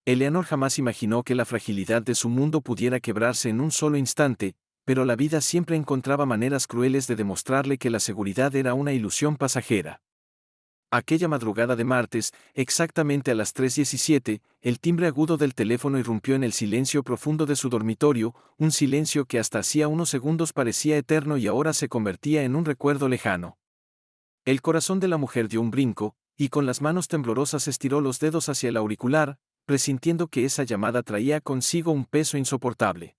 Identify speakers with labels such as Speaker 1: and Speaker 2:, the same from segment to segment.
Speaker 1: Eleanor jamás imaginó que la fragilidad de su mundo pudiera quebrarse en un solo instante, pero la vida siempre encontraba maneras crueles de demostrarle que la seguridad era una ilusión pasajera. Aquella madrugada de martes, exactamente a las 3:17, el timbre agudo del teléfono irrumpió en el silencio profundo de su dormitorio, un silencio que hasta hacía unos segundos parecía eterno y ahora se convertía en un recuerdo lejano. El corazón de la mujer dio un brinco, y con las manos temblorosas estiró los dedos hacia el auricular, presintiendo que esa llamada traía consigo un peso insoportable.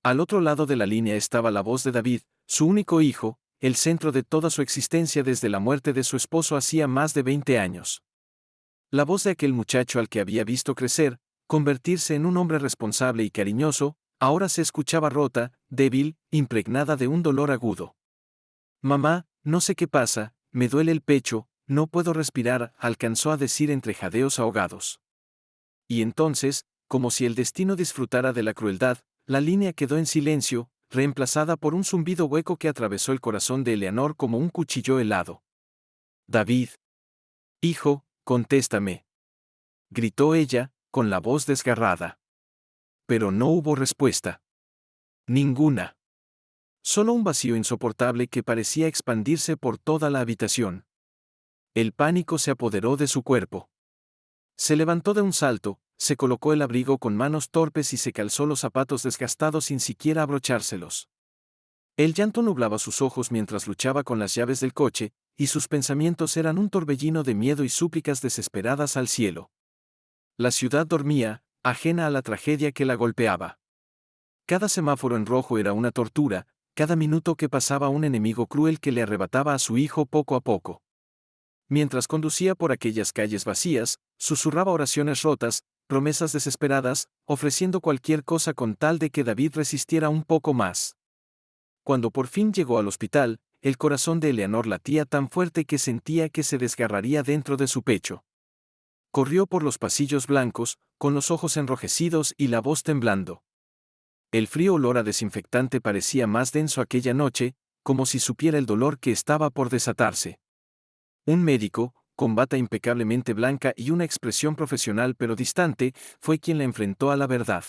Speaker 1: Al otro lado de la línea estaba la voz de David, su único hijo, el centro de toda su existencia desde la muerte de su esposo hacía más de 20 años. La voz de aquel muchacho al que había visto crecer, convertirse en un hombre responsable y cariñoso, ahora se escuchaba rota, débil, impregnada de un dolor agudo. «Mamá, no sé qué pasa, me duele el pecho, no puedo respirar», alcanzó a decir entre jadeos ahogados. Y entonces, como si el destino disfrutara de la crueldad, la línea quedó en silencio, reemplazada por un zumbido hueco que atravesó el corazón de Eleanor como un cuchillo helado. «David. Hijo, contéstame», gritó ella, con la voz desgarrada. Pero no hubo respuesta. Ninguna. Solo un vacío insoportable que parecía expandirse por toda la habitación. El pánico se apoderó de su cuerpo. Se levantó de un salto, se colocó el abrigo con manos torpes y se calzó los zapatos desgastados sin siquiera abrochárselos. El llanto nublaba sus ojos mientras luchaba con las llaves del coche, y sus pensamientos eran un torbellino de miedo y súplicas desesperadas al cielo. La ciudad dormía, ajena a la tragedia que la golpeaba. Cada semáforo en rojo era una tortura, cada minuto que pasaba un enemigo cruel que le arrebataba a su hijo poco a poco. Mientras conducía por aquellas calles vacías, susurraba oraciones rotas, promesas desesperadas, ofreciendo cualquier cosa con tal de que David resistiera un poco más. Cuando por fin llegó al hospital, el corazón de Eleanor latía tan fuerte que sentía que se desgarraría dentro de su pecho. Corrió por los pasillos blancos, con los ojos enrojecidos y la voz temblando. El frío olor a desinfectante parecía más denso aquella noche, como si supiera el dolor que estaba por desatarse. Un médico, con bata impecablemente blanca y una expresión profesional pero distante, fue quien la enfrentó a la verdad.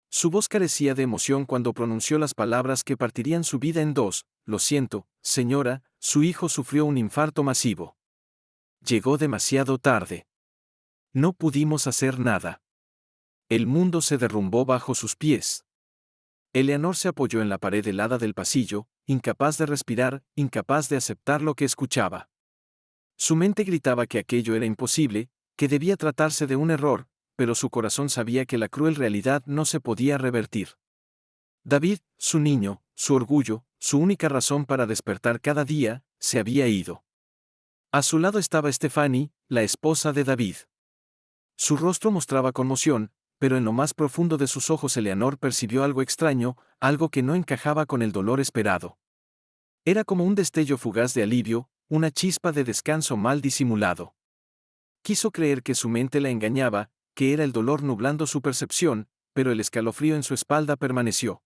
Speaker 1: Su voz carecía de emoción cuando pronunció las palabras que partirían su vida en dos: «Lo siento, señora, su hijo sufrió un infarto masivo. Llegó demasiado tarde. No pudimos hacer nada». El mundo se derrumbó bajo sus pies. Eleanor se apoyó en la pared helada del pasillo, incapaz de respirar, incapaz de aceptar lo que escuchaba. Su mente gritaba que aquello era imposible, que debía tratarse de un error, pero su corazón sabía que la cruel realidad no se podía revertir. David, su niño, su orgullo, su única razón para despertar cada día, se había ido. A su lado estaba Stephanie, la esposa de David. Su rostro mostraba conmoción, pero en lo más profundo de sus ojos Eleanor percibió algo extraño, algo que no encajaba con el dolor esperado. Era como un destello fugaz de alivio, una chispa de descanso mal disimulado. Quiso creer que su mente la engañaba, que era el dolor nublando su percepción, pero el escalofrío en su espalda permaneció.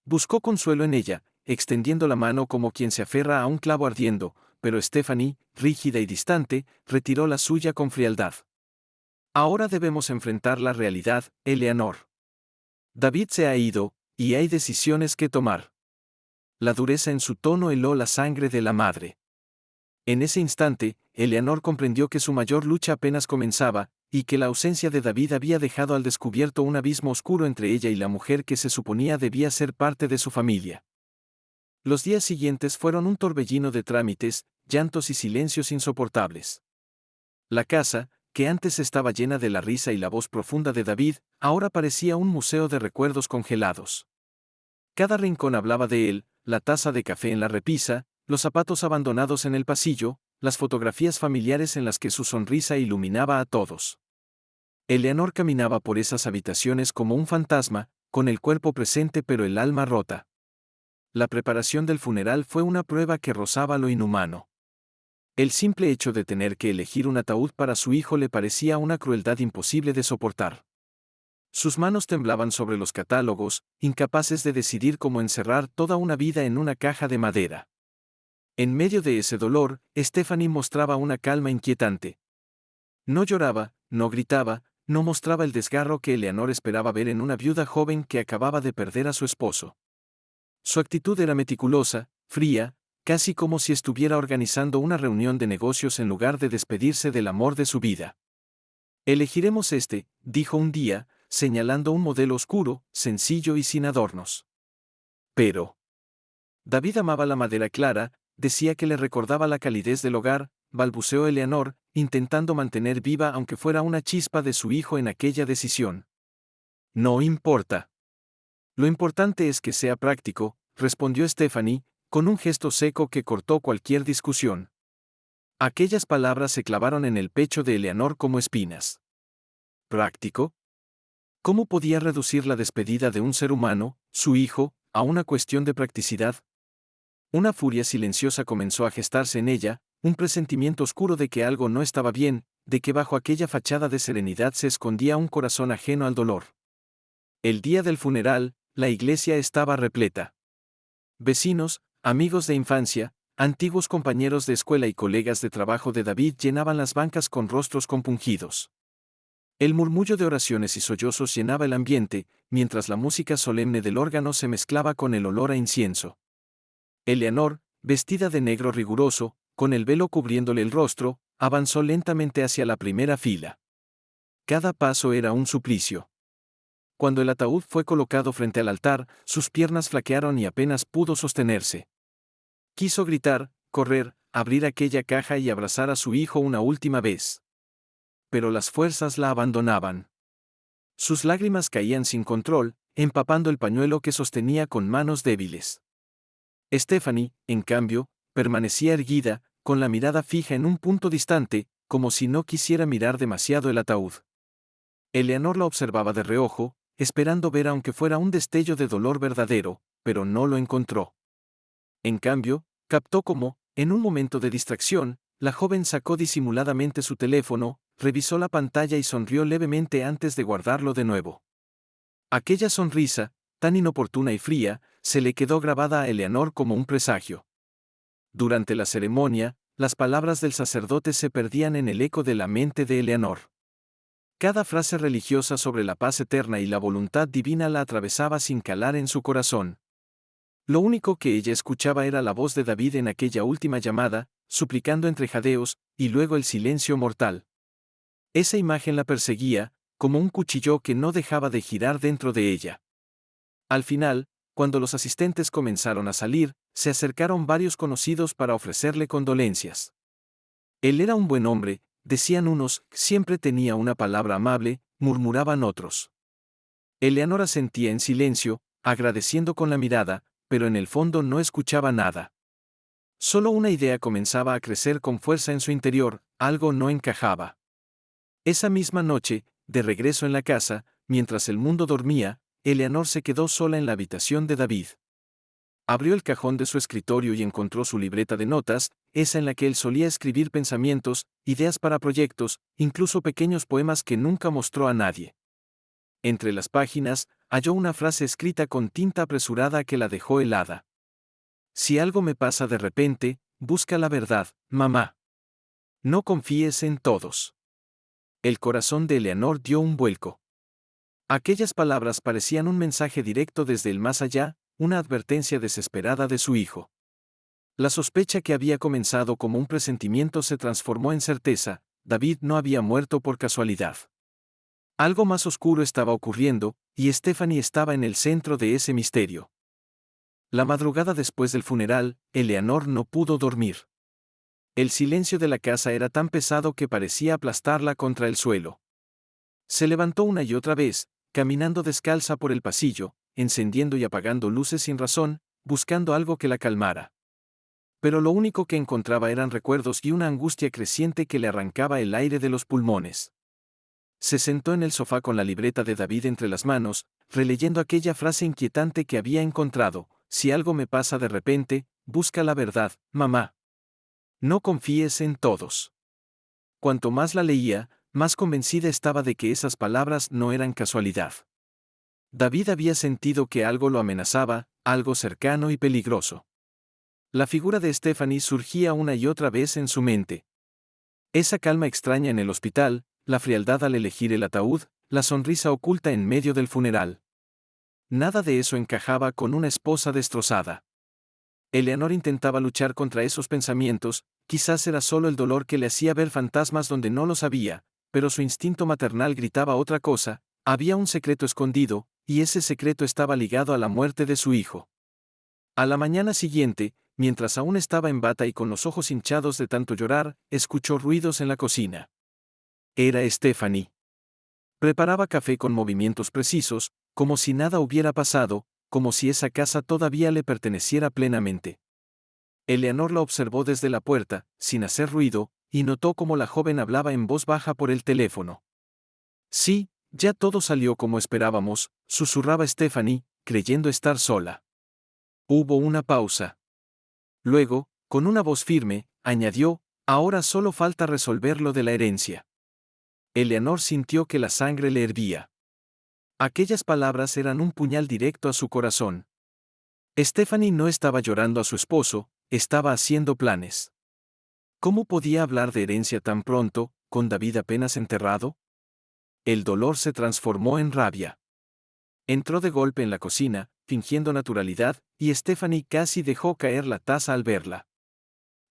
Speaker 1: Buscó consuelo en ella, extendiendo la mano como quien se aferra a un clavo ardiendo, pero Stephanie, rígida y distante, retiró la suya con frialdad. «Ahora debemos enfrentar la realidad, Eleanor. David se ha ido, y hay decisiones que tomar». La dureza en su tono heló la sangre de la madre. En ese instante, Eleanor comprendió que su mayor lucha apenas comenzaba, y que la ausencia de David había dejado al descubierto un abismo oscuro entre ella y la mujer que se suponía debía ser parte de su familia. Los días siguientes fueron un torbellino de trámites, llantos y silencios insoportables. La casa, que antes estaba llena de la risa y la voz profunda de David, ahora parecía un museo de recuerdos congelados. Cada rincón hablaba de él: la taza de café en la repisa, los zapatos abandonados en el pasillo, las fotografías familiares en las que su sonrisa iluminaba a todos. Eleanor caminaba por esas habitaciones como un fantasma, con el cuerpo presente pero el alma rota. La preparación del funeral fue una prueba que rozaba lo inhumano. El simple hecho de tener que elegir un ataúd para su hijo le parecía una crueldad imposible de soportar. Sus manos temblaban sobre los catálogos, incapaces de decidir cómo encerrar toda una vida en una caja de madera. En medio de ese dolor, Stephanie mostraba una calma inquietante. No lloraba, no gritaba, no mostraba el desgarro que Eleanor esperaba ver en una viuda joven que acababa de perder a su esposo. Su actitud era meticulosa, fría, casi como si estuviera organizando una reunión de negocios en lugar de despedirse del amor de su vida. Elegiremos este, dijo un día, señalando un modelo oscuro, sencillo y sin adornos. Pero David amaba la madera clara, decía que le recordaba la calidez del hogar, balbuceó Eleanor, intentando mantener viva aunque fuera una chispa de su hijo en aquella decisión. No importa. Lo importante es que sea práctico, respondió Stephanie, con un gesto seco que cortó cualquier discusión. Aquellas palabras se clavaron en el pecho de Eleanor como espinas. ¿Práctico? ¿Cómo podía reducir la despedida de un ser humano, su hijo, a una cuestión de practicidad? Una furia silenciosa comenzó a gestarse en ella, un presentimiento oscuro de que algo no estaba bien, de que bajo aquella fachada de serenidad se escondía un corazón ajeno al dolor. El día del funeral, la iglesia estaba repleta. Vecinos, amigos de infancia, antiguos compañeros de escuela y colegas de trabajo de David llenaban las bancas con rostros compungidos. El murmullo de oraciones y sollozos llenaba el ambiente, mientras la música solemne del órgano se mezclaba con el olor a incienso. Eleanor, vestida de negro riguroso, con el velo cubriéndole el rostro, avanzó lentamente hacia la primera fila. Cada paso era un suplicio. Cuando el ataúd fue colocado frente al altar, sus piernas flaquearon y apenas pudo sostenerse. Quiso gritar, correr, abrir aquella caja y abrazar a su hijo una última vez. Pero las fuerzas la abandonaban. Sus lágrimas caían sin control, empapando el pañuelo que sostenía con manos débiles. Stephanie, en cambio, permanecía erguida, con la mirada fija en un punto distante, como si no quisiera mirar demasiado el ataúd. Eleanor la observaba de reojo, esperando ver aunque fuera un destello de dolor verdadero, pero no lo encontró. En cambio, captó cómo, en un momento de distracción, la joven sacó disimuladamente su teléfono, revisó la pantalla y sonrió levemente antes de guardarlo de nuevo. Aquella sonrisa, tan inoportuna y fría, se le quedó grabada a Eleanor como un presagio. Durante la ceremonia, las palabras del sacerdote se perdían en el eco de la mente de Eleanor. Cada frase religiosa sobre la paz eterna y la voluntad divina la atravesaba sin calar en su corazón. Lo único que ella escuchaba era la voz de David en aquella última llamada, suplicando entre jadeos, y luego el silencio mortal. Esa imagen la perseguía, como un cuchillo que no dejaba de girar dentro de ella. Al final, cuando los asistentes comenzaron a salir, se acercaron varios conocidos para ofrecerle condolencias. Él era un buen hombre, decían unos, siempre tenía una palabra amable, murmuraban otros. Eleanor asentía en silencio, agradeciendo con la mirada, pero en el fondo no escuchaba nada. Solo una idea comenzaba a crecer con fuerza en su interior, algo no encajaba. Esa misma noche, de regreso en la casa, mientras el mundo dormía, Eleanor se quedó sola en la habitación de David. Abrió el cajón de su escritorio y encontró su libreta de notas, esa en la que él solía escribir pensamientos, ideas para proyectos, incluso pequeños poemas que nunca mostró a nadie. Entre las páginas, halló una frase escrita con tinta apresurada que la dejó helada. Si algo me pasa de repente, busca la verdad, mamá. No confíes en todos. El corazón de Eleanor dio un vuelco. Aquellas palabras parecían un mensaje directo desde el más allá, una advertencia desesperada de su hijo. La sospecha que había comenzado como un presentimiento se transformó en certeza, David no había muerto por casualidad. Algo más oscuro estaba ocurriendo, y Stephanie estaba en el centro de ese misterio. La madrugada después del funeral, Eleanor no pudo dormir. El silencio de la casa era tan pesado que parecía aplastarla contra el suelo. Se levantó una y otra vez, caminando descalza por el pasillo, encendiendo y apagando luces sin razón, buscando algo que la calmara. Pero lo único que encontraba eran recuerdos y una angustia creciente que le arrancaba el aire de los pulmones. Se sentó en el sofá con la libreta de David entre las manos, releyendo aquella frase inquietante que había encontrado: si algo me pasa de repente, busca la verdad, mamá. No confíes en todos. Cuanto más la leía, más convencida estaba de que esas palabras no eran casualidad. David había sentido que algo lo amenazaba, algo cercano y peligroso. La figura de Stephanie surgía una y otra vez en su mente. Esa calma extraña en el hospital, la frialdad al elegir el ataúd, la sonrisa oculta en medio del funeral. Nada de eso encajaba con una esposa destrozada. Eleanor intentaba luchar contra esos pensamientos, quizás era solo el dolor que le hacía ver fantasmas donde no los había, pero su instinto maternal gritaba otra cosa, había un secreto escondido, y ese secreto estaba ligado a la muerte de su hijo. A la mañana siguiente, mientras aún estaba en bata y con los ojos hinchados de tanto llorar, escuchó ruidos en la cocina. Era Stephanie. Preparaba café con movimientos precisos, como si nada hubiera pasado, como si esa casa todavía le perteneciera plenamente. Eleanor la observó desde la puerta, sin hacer ruido, y notó cómo la joven hablaba en voz baja por el teléfono. Sí, ya todo salió como esperábamos, susurraba Stephanie, creyendo estar sola. Hubo una pausa. Luego, con una voz firme, añadió, ahora solo falta resolver lo de la herencia. Eleanor sintió que la sangre le hervía. Aquellas palabras eran un puñal directo a su corazón. Stephanie no estaba llorando a su esposo, estaba haciendo planes. ¿Cómo podía hablar de herencia tan pronto, con David apenas enterrado? El dolor se transformó en rabia. Entró de golpe en la cocina, fingiendo naturalidad, y Stephanie casi dejó caer la taza al verla.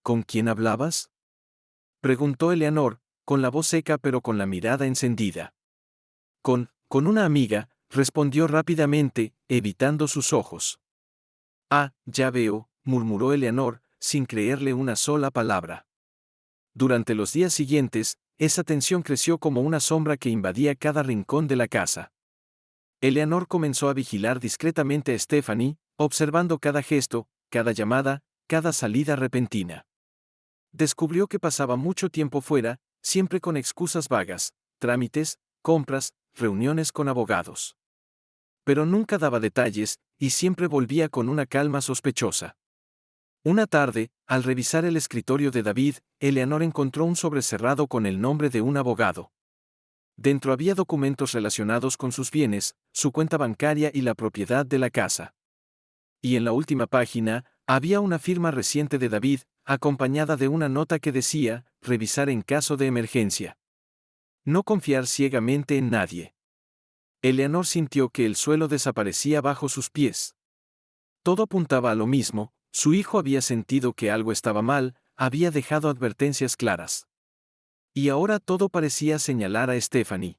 Speaker 1: ¿Con quién hablabas?, preguntó Eleanor, con la voz seca pero con la mirada encendida. Con una amiga, respondió rápidamente, evitando sus ojos. Ah, ya veo, murmuró Eleanor, sin creerle una sola palabra. Durante los días siguientes, esa tensión creció como una sombra que invadía cada rincón de la casa. Eleanor comenzó a vigilar discretamente a Stephanie, observando cada gesto, cada llamada, cada salida repentina. Descubrió que pasaba mucho tiempo fuera, siempre con excusas vagas, trámites, compras, reuniones con abogados. Pero nunca daba detalles, y siempre volvía con una calma sospechosa. Una tarde, al revisar el escritorio de David, Eleanor encontró un sobre cerrado con el nombre de un abogado. Dentro había documentos relacionados con sus bienes, su cuenta bancaria y la propiedad de la casa. Y en la última página, había una firma reciente de David, acompañada de una nota que decía, revisar en caso de emergencia. No confiar ciegamente en nadie. Eleanor sintió que el suelo desaparecía bajo sus pies. Todo apuntaba a lo mismo, su hijo había sentido que algo estaba mal, había dejado advertencias claras. Y ahora todo parecía señalar a Stephanie.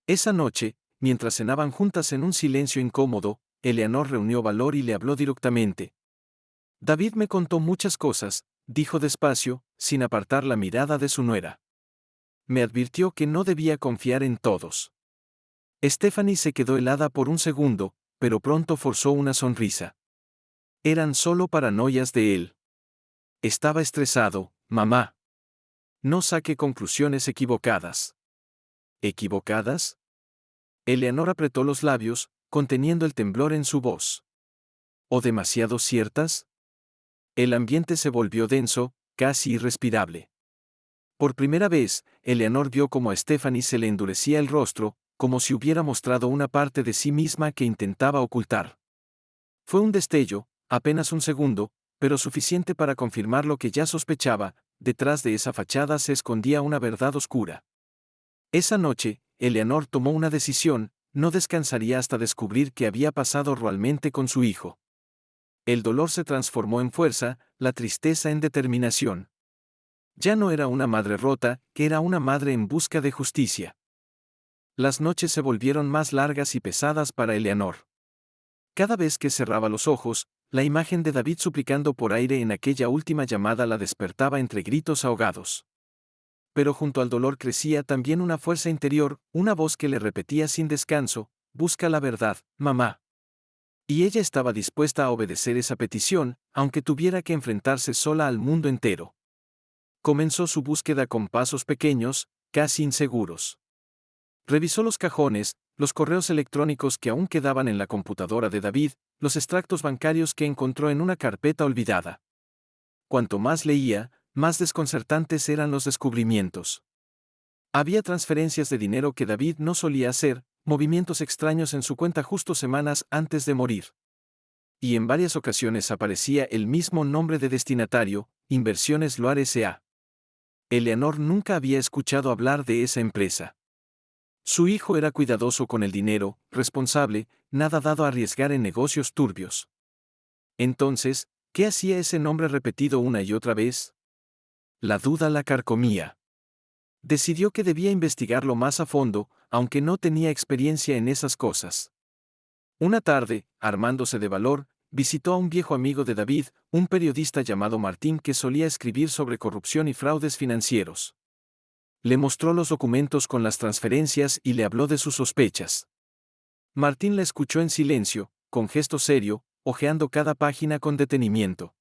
Speaker 1: Esa noche, mientras cenaban juntas en un silencio incómodo, Eleanor reunió valor y le habló directamente. David me contó muchas cosas, dijo despacio, sin apartar la mirada de su nuera. Me advirtió que no debía confiar en todos. Stephanie se quedó helada por un segundo, pero pronto forzó una sonrisa. Eran solo paranoias de él. Estaba estresado, mamá. No saque conclusiones equivocadas. ¿Equivocadas? Eleanor apretó los labios, conteniendo el temblor en su voz. ¿O demasiado ciertas? El ambiente se volvió denso, casi irrespirable. Por primera vez, Eleanor vio cómo a Stephanie se le endurecía el rostro, como si hubiera mostrado una parte de sí misma que intentaba ocultar. Fue un destello, apenas un segundo, pero suficiente para confirmar lo que ya sospechaba, detrás de esa fachada se escondía una verdad oscura. Esa noche, Eleanor tomó una decisión, no descansaría hasta descubrir qué había pasado realmente con su hijo. El dolor se transformó en fuerza, la tristeza en determinación. Ya no era una madre rota, que era una madre en busca de justicia. Las noches se volvieron más largas y pesadas para Eleanor. Cada vez que cerraba los ojos, la imagen de David suplicando por aire en aquella última llamada la despertaba entre gritos ahogados. Pero junto al dolor crecía también una fuerza interior, una voz que le repetía sin descanso, busca la verdad, mamá. Y ella estaba dispuesta a obedecer esa petición, aunque tuviera que enfrentarse sola al mundo entero. Comenzó su búsqueda con pasos pequeños, casi inseguros. Revisó los cajones, los correos electrónicos que aún quedaban en la computadora de David, los extractos bancarios que encontró en una carpeta olvidada. Cuanto más leía, más desconcertantes eran los descubrimientos. Había transferencias de dinero que David no solía hacer, movimientos extraños en su cuenta justo semanas antes de morir. Y en varias ocasiones aparecía el mismo nombre de destinatario, Inversiones Loar S.A. Eleanor nunca había escuchado hablar de esa empresa. Su hijo era cuidadoso con el dinero, responsable, nada dado a arriesgar en negocios turbios. Entonces, ¿qué hacía ese nombre repetido una y otra vez? La duda la carcomía. Decidió que debía investigarlo más a fondo, aunque no tenía experiencia en esas cosas. Una tarde, armándose de valor, visitó a un viejo amigo de David, un periodista llamado Martín que solía escribir sobre corrupción y fraudes financieros. Le mostró los documentos con las transferencias y le habló de sus sospechas. Martín la escuchó en silencio, con gesto serio, hojeando cada página con detenimiento.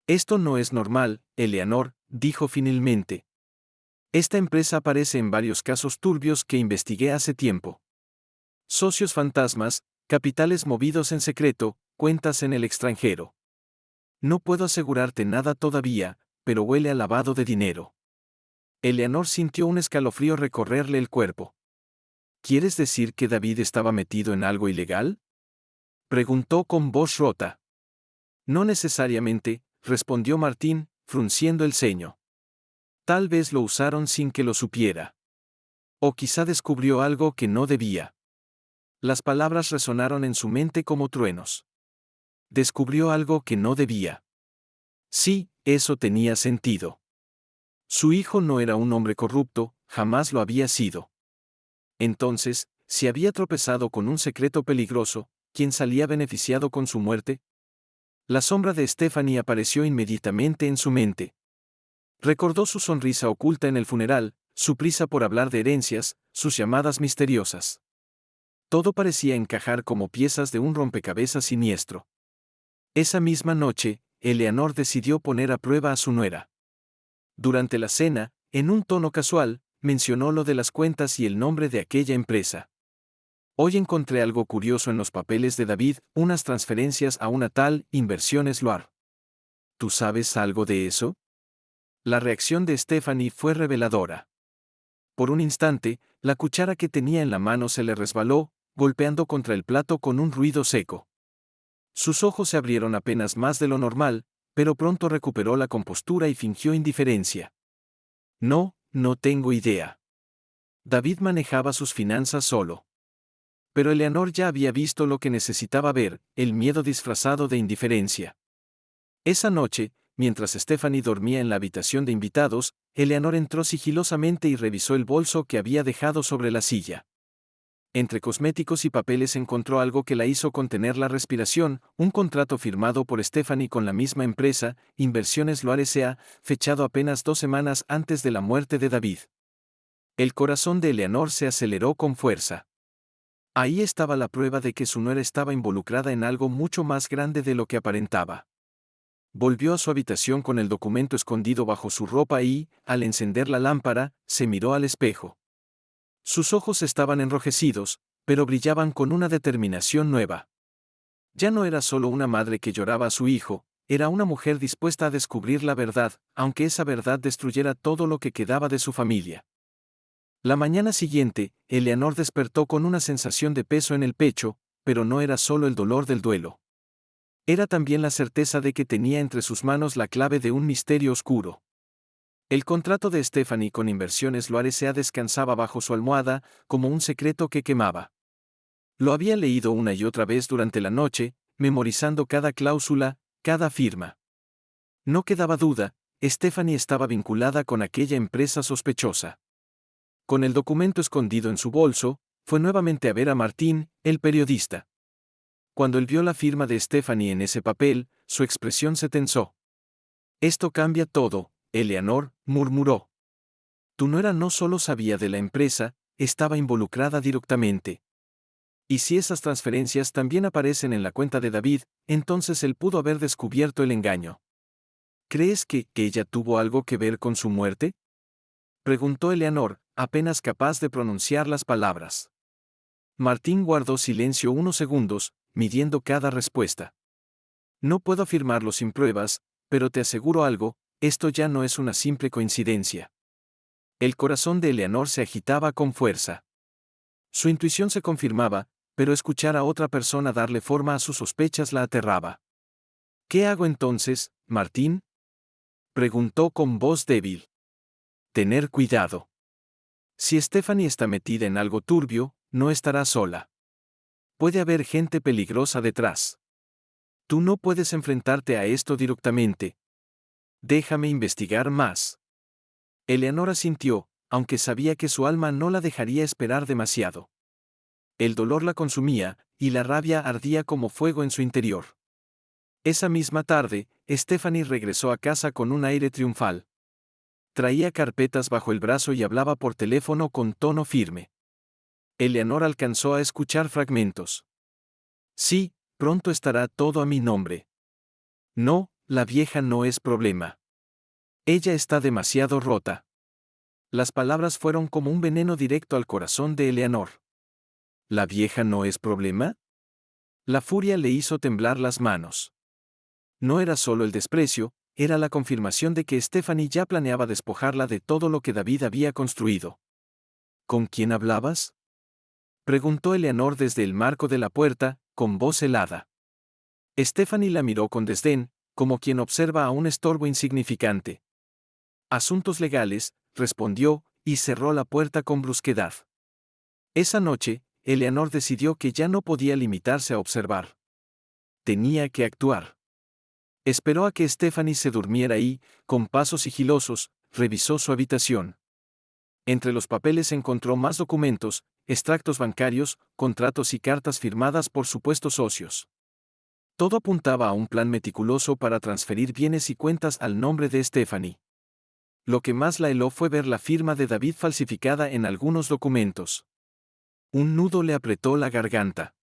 Speaker 1: Esto no es normal, Eleanor, dijo finalmente. Esta empresa aparece en varios casos turbios que investigué hace tiempo. Socios fantasmas, capitales movidos en secreto, cuentas en el extranjero. No puedo asegurarte nada todavía, pero huele a lavado de dinero. Eleanor sintió un escalofrío recorrerle el cuerpo. ¿Quieres decir que David estaba metido en algo ilegal? Preguntó con voz rota. No necesariamente, respondió Martín, frunciendo el ceño. Tal vez lo usaron sin que lo supiera. O quizá descubrió algo que no debía. Las palabras resonaron en su mente como truenos. Descubrió algo que no debía. Sí, eso tenía sentido. Su hijo no era un hombre corrupto, jamás lo había sido. Entonces, si había tropezado con un secreto peligroso, ¿quién salía beneficiado con su muerte? La sombra de Stephanie apareció inmediatamente en su mente. Recordó su sonrisa oculta en el funeral, su prisa por hablar de herencias, sus llamadas misteriosas. Todo parecía encajar como piezas de un rompecabezas siniestro. Esa misma noche, Eleanor decidió poner a prueba a su nuera. Durante la cena, en un tono casual, mencionó lo de las cuentas y el nombre de aquella empresa. Hoy encontré algo curioso en los papeles de David, unas transferencias a una tal Inversiones Loar. ¿Tú sabes algo de eso? La reacción de Stephanie fue reveladora. Por un instante, la cuchara que tenía en la mano se le resbaló, golpeando contra el plato con un ruido seco. Sus ojos se abrieron apenas más de lo normal, pero pronto recuperó la compostura y fingió indiferencia. No, no tengo idea. David manejaba sus finanzas solo. Pero Eleanor ya había visto lo que necesitaba ver, el miedo disfrazado de indiferencia. Esa noche, mientras Stephanie dormía en la habitación de invitados, Eleanor entró sigilosamente y revisó el bolso que había dejado sobre la silla. Entre cosméticos y papeles encontró algo que la hizo contener la respiración, un contrato firmado por Stephanie con la misma empresa, Inversiones Loar S.A., fechado apenas 2 semanas antes de la muerte de David. El corazón de Eleanor se aceleró con fuerza. Ahí estaba la prueba de que su nuera estaba involucrada en algo mucho más grande de lo que aparentaba. Volvió a su habitación con el documento escondido bajo su ropa y, al encender la lámpara, se miró al espejo. Sus ojos estaban enrojecidos, pero brillaban con una determinación nueva. Ya no era solo una madre que lloraba a su hijo, era una mujer dispuesta a descubrir la verdad, aunque esa verdad destruyera todo lo que quedaba de su familia. La mañana siguiente, Eleanor despertó con una sensación de peso en el pecho, pero no era solo el dolor del duelo. Era también la certeza de que tenía entre sus manos la clave de un misterio oscuro. El contrato de Stephanie con Inversiones Loar S.A. descansaba bajo su almohada, como un secreto que quemaba. Lo había leído una y otra vez durante la noche, memorizando cada cláusula, cada firma. No quedaba duda, Stephanie estaba vinculada con aquella empresa sospechosa. Con el documento escondido en su bolso, fue nuevamente a ver a Martín, el periodista. Cuando él vio la firma de Stephanie en ese papel, su expresión se tensó. Esto cambia todo, Eleanor, murmuró. Tu nuera no solo sabía de la empresa, estaba involucrada directamente. Y si esas transferencias también aparecen en la cuenta de David, entonces él pudo haber descubierto el engaño. ¿Crees que ella tuvo algo que ver con su muerte? Preguntó Eleanor, apenas capaz de pronunciar las palabras. Martín guardó silencio unos segundos, midiendo cada respuesta. No puedo afirmarlo sin pruebas, pero te aseguro algo, esto ya no es una simple coincidencia. El corazón de Eleanor se agitaba con fuerza. Su intuición se confirmaba, pero escuchar a otra persona darle forma a sus sospechas la aterraba. ¿Qué hago entonces, Martín? Preguntó con voz débil. Tener cuidado. Si Stephanie está metida en algo turbio, no estará sola. Puede haber gente peligrosa detrás. Tú no puedes enfrentarte a esto directamente. Déjame investigar más. Eleanor asintió, aunque sabía que su alma no la dejaría esperar demasiado. El dolor la consumía, y la rabia ardía como fuego en su interior. Esa misma tarde, Stephanie regresó a casa con un aire triunfal. Traía carpetas bajo el brazo y hablaba por teléfono con tono firme. Eleanor alcanzó a escuchar fragmentos. Sí, pronto estará todo a mi nombre. No, la vieja no es problema. Ella está demasiado rota. Las palabras fueron como un veneno directo al corazón de Eleanor. ¿La vieja no es problema? La furia le hizo temblar las manos. No era solo el desprecio, era la confirmación de que Stephanie ya planeaba despojarla de todo lo que David había construido. ¿Con quién hablabas?, preguntó Eleanor desde el marco de la puerta, con voz helada. Stephanie la miró con desdén, como quien observa a un estorbo insignificante. Asuntos legales, respondió, y cerró la puerta con brusquedad. Esa noche, Eleanor decidió que ya no podía limitarse a observar. Tenía que actuar. Esperó a que Stephanie se durmiera y, con pasos sigilosos, revisó su habitación. Entre los papeles encontró más documentos, extractos bancarios, contratos y cartas firmadas por supuestos socios. Todo apuntaba a un plan meticuloso para transferir bienes y cuentas al nombre de Stephanie. Lo que más la heló fue ver la firma de David falsificada en algunos documentos. Un nudo le apretó la garganta.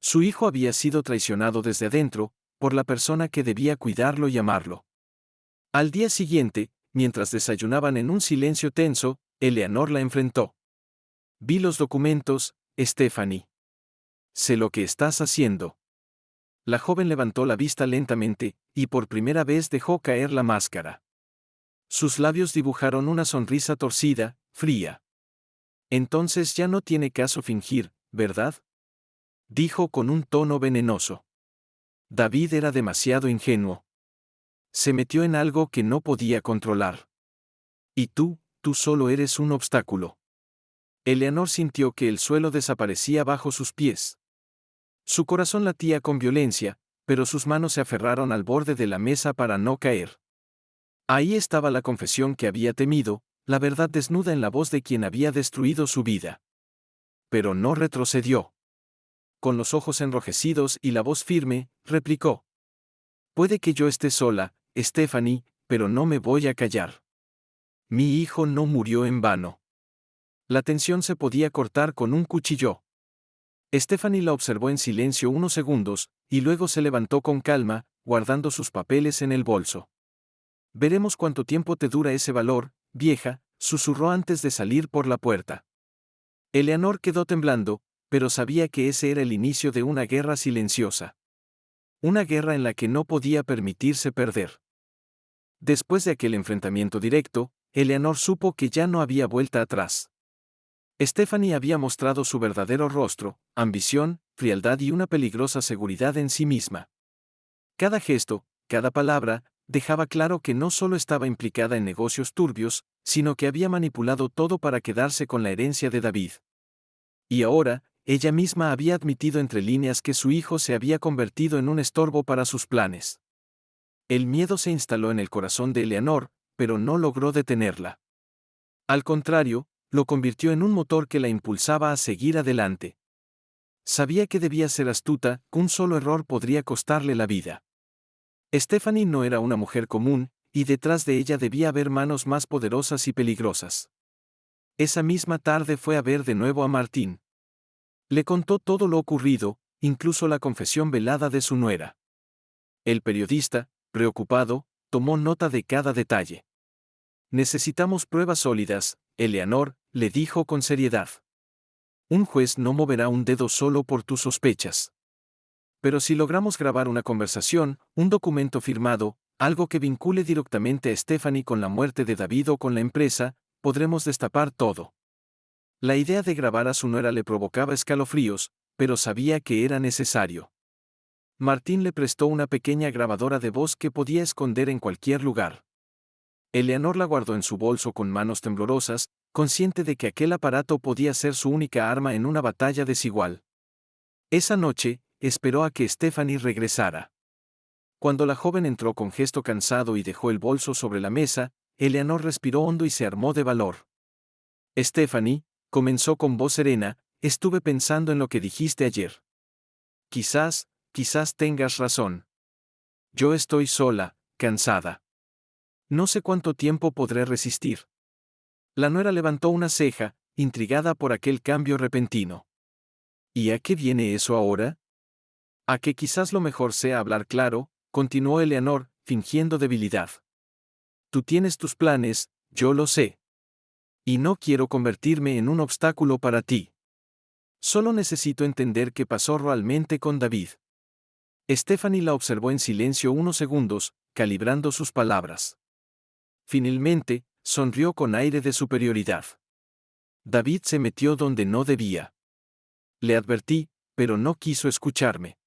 Speaker 1: Su hijo había sido traicionado desde adentro, por la persona que debía cuidarlo y amarlo. Al día siguiente, mientras desayunaban en un silencio tenso, Eleanor la enfrentó. Vi los documentos, Stephanie. Sé lo que estás haciendo. La joven levantó la vista lentamente, y por primera vez dejó caer la máscara. Sus labios dibujaron una sonrisa torcida, fría. Entonces ya no tiene caso fingir, ¿verdad?, dijo con un tono venenoso. David era demasiado ingenuo. Se metió en algo que no podía controlar. Y tú solo eres un obstáculo. Eleanor sintió que el suelo desaparecía bajo sus pies. Su corazón latía con violencia, pero sus manos se aferraron al borde de la mesa para no caer. Ahí estaba la confesión que había temido, la verdad desnuda en la voz de quien había destruido su vida. Pero no retrocedió. Con los ojos enrojecidos y la voz firme, replicó. Puede que yo esté sola, Stephanie, pero no me voy a callar. Mi hijo no murió en vano. La tensión se podía cortar con un cuchillo. Stephanie la observó en silencio unos segundos, y luego se levantó con calma, guardando sus papeles en el bolso. Veremos cuánto tiempo te dura ese valor, vieja, susurró antes de salir por la puerta. Eleanor quedó temblando, pero sabía que ese era el inicio de una guerra silenciosa. Una guerra en la que no podía permitirse perder. Después de aquel enfrentamiento directo, Eleanor supo que ya no había vuelta atrás. Stephanie había mostrado su verdadero rostro, ambición, frialdad y una peligrosa seguridad en sí misma. Cada gesto, cada palabra, dejaba claro que no solo estaba implicada en negocios turbios, sino que había manipulado todo para quedarse con la herencia de David. Y ahora, ella misma había admitido entre líneas que su hijo se había convertido en un estorbo para sus planes. El miedo se instaló en el corazón de Eleanor, pero no logró detenerla. Al contrario, lo convirtió en un motor que la impulsaba a seguir adelante. Sabía que debía ser astuta, que un solo error podría costarle la vida. Stephanie no era una mujer común, y detrás de ella debía haber manos más poderosas y peligrosas. Esa misma tarde fue a ver de nuevo a Martín. Le contó todo lo ocurrido, incluso la confesión velada de su nuera. El periodista, preocupado, tomó nota de cada detalle. Necesitamos pruebas sólidas, Eleanor, le dijo con seriedad. Un juez no moverá un dedo solo por tus sospechas. Pero si logramos grabar una conversación, un documento firmado, algo que vincule directamente a Stephanie con la muerte de David o con la empresa, podremos destapar todo. La idea de grabar a su nuera le provocaba escalofríos, pero sabía que era necesario. Martín le prestó una pequeña grabadora de voz que podía esconder en cualquier lugar. Eleanor la guardó en su bolso con manos temblorosas, consciente de que aquel aparato podía ser su única arma en una batalla desigual. Esa noche, esperó a que Stephanie regresara. Cuando la joven entró con gesto cansado y dejó el bolso sobre la mesa, Eleanor respiró hondo y se armó de valor. Stephanie, comenzó con voz serena, estuve pensando en lo que dijiste ayer. Quizás tengas razón. Yo estoy sola, cansada. No sé cuánto tiempo podré resistir. La nuera levantó una ceja, intrigada por aquel cambio repentino. ¿Y a qué viene eso ahora? A que quizás lo mejor sea hablar claro, continuó Eleanor, fingiendo debilidad. Tú tienes tus planes, yo lo sé. Y no quiero convertirme en un obstáculo para ti. Solo necesito entender qué pasó realmente con David. Stephanie la observó en silencio unos segundos, calibrando sus palabras. Finalmente, sonrió con aire de superioridad. David se metió donde no debía. Le advertí, pero no quiso escucharme.